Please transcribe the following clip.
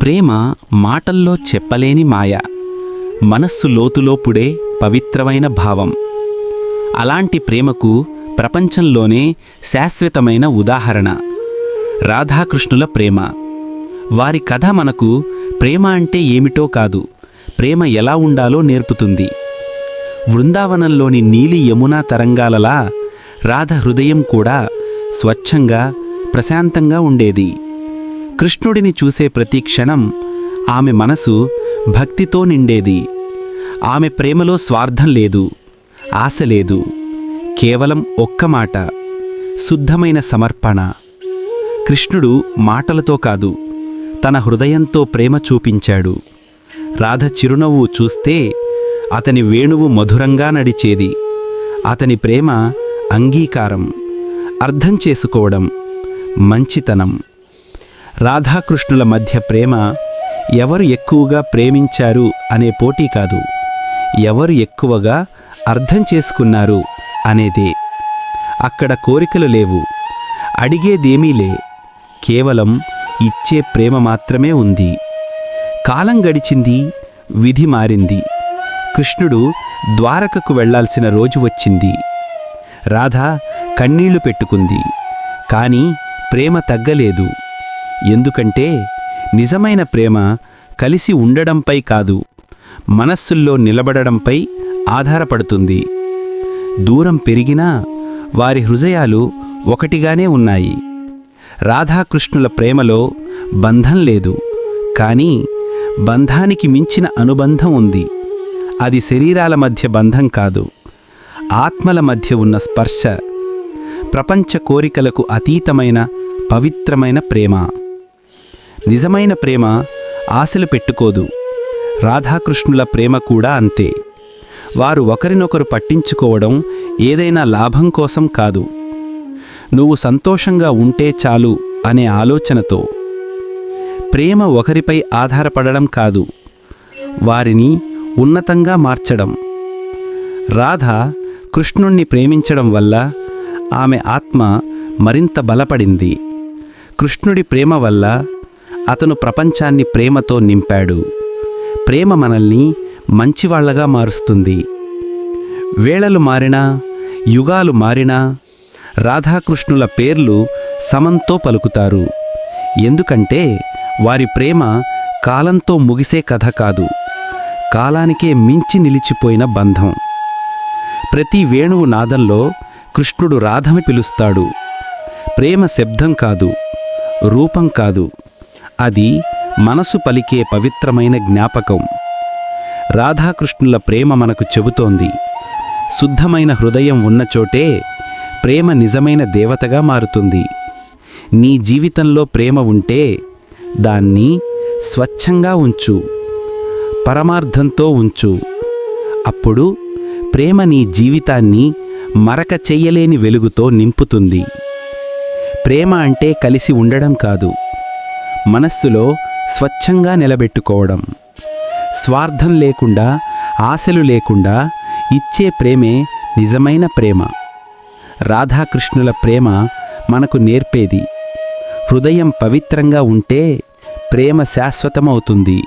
ప్రేమ మాటల్లో చెప్పలేని మాయ, మనస్సు లోతులో పుడే పవిత్రమైన భావం. అలాంటి ప్రేమకు ప్రపంచంలోనే శాశ్వతమైన ఉదాహరణ రాధాకృష్ణుల ప్రేమ. వారి కథ మనకు ప్రేమ అంటే ఏమిటో కాదు, ప్రేమ ఎలా ఉండాలో నేర్పుతుంది. బృందావనంలోని నీలి యమునా తరంగాలలా రాధ హృదయం కూడా స్వచ్ఛంగా ప్రశాంతంగా ఉండేది. కృష్ణుడిని చూసే ప్రతి క్షణం ఆమె మనసు భక్తితో నిండేది. ఆమె ప్రేమలో స్వార్థం లేదు, ఆశ లేదు, కేవలం ఒక్క మాట, శుద్ధమైన సమర్పణ. కృష్ణుడు మాటలతో కాదు, తన హృదయంతో ప్రేమ చూపించాడు. రాధ చిరునవ్వు చూస్తే అతని వేణువు మధురంగా నడిచేది. అతని ప్రేమ అంగీకారం, అర్థం చేసుకోవడం, మంచితనం. రాధాకృష్ణుల మధ్య ప్రేమ ఎవరు ఎక్కువగా ప్రేమించారు అనే పోటీ కాదు, ఎవరు ఎక్కువగా అర్థం చేసుకున్నారు అనేదే. అక్కడ కోరికలు లేవు, అడిగేదేమీ లే, కేవలం ఇచ్చే ప్రేమ మాత్రమే ఉంది. కాలం గడిచింది, విధి మారింది. కృష్ణుడు ద్వారకకు వెళ్లాల్సిన రోజు వచ్చింది. రాధ కన్నీళ్లు పెట్టుకుంది, కానీ ప్రేమ తగ్గలేదు. ఎందుకంటే నిజమైన ప్రేమ కలిసి ఉండడంపై కాదు, మనస్సుల్లో నిలబడడంపై ఆధారపడుతుంది. దూరం పెరిగినా వారి హృదయాలు ఒకటిగానే ఉన్నాయి. రాధాకృష్ణుల ప్రేమలో బంధం లేదు, కానీ బంధానికి మించిన అనుబంధం ఉంది. అది శరీరాల మధ్య బంధం కాదు, ఆత్మల మధ్య ఉన్న స్పర్శ, ప్రపంచ కోరికలకు అతీతమైన పవిత్రమైన ప్రేమ. నిజమైన ప్రేమ ఆశలు పెట్టుకోదు. రాధాకృష్ణుల ప్రేమ కూడా అంతే. వారు ఒకరినొకరు పట్టించుకోవడం ఏదైనా లాభం కోసం కాదు, నువ్వు సంతోషంగా ఉంటే చాలు అనే ఆలోచనతో. ప్రేమ ఒకరిపై ఆధారపడడం కాదు, వారిని ఉన్నతంగా మార్చడం. రాధ కృష్ణుణ్ణి ప్రేమించడం వల్ల ఆమె ఆత్మ మరింత బలపడింది. కృష్ణుడి ప్రేమ వల్ల అతను ప్రపంచాన్ని ప్రేమతో నింపాడు. ప్రేమ మనల్ని మంచివాళ్లగా మారుస్తుంది. వేళలు మారినా, యుగాలు మారినా రాధాకృష్ణుల పేర్లు సమంతో పలుకుతారు. ఎందుకంటే వారి ప్రేమ కాలంతో ముగిసే కథ కాదు, కాలానికే మించి నిలిచిపోయిన బంధం. ప్రతి వేణువు నాదంలో కృష్ణుడు రాధని పిలుస్తాడు. ప్రేమ శబ్దం కాదు, రూపం కాదు, అది మనసు పలికే పవిత్రమైన జ్ఞాపకం. రాధాకృష్ణుల ప్రేమ మనకు చెబుతోంది, శుద్ధమైన హృదయం ఉన్నచోటే ప్రేమ నిజమైన దేవతగా మారుతుంది. నీ జీవితంలో ప్రేమ ఉంటే దాన్ని స్వచ్ఛంగా ఉంచు, పరమార్థంతో ఉంచు. అప్పుడు ప్రేమ నీ జీవితాన్ని మరక చెయ్యలేని వెలుగుతో నింపుతుంది. ప్రేమ అంటే కలిసి ఉండడం కాదు, మనస్సులో స్వచ్ఛంగా నిలబెట్టుకోవడం. స్వార్థం లేకుండా, ఆశలు లేకుండా ఇచ్చే ప్రేమే నిజమైన ప్రేమ. రాధాకృష్ణుల ప్రేమ మనకు నేర్పేది, హృదయం పవిత్రంగా ఉంటే ప్రేమ శాశ్వతమవుతుంది.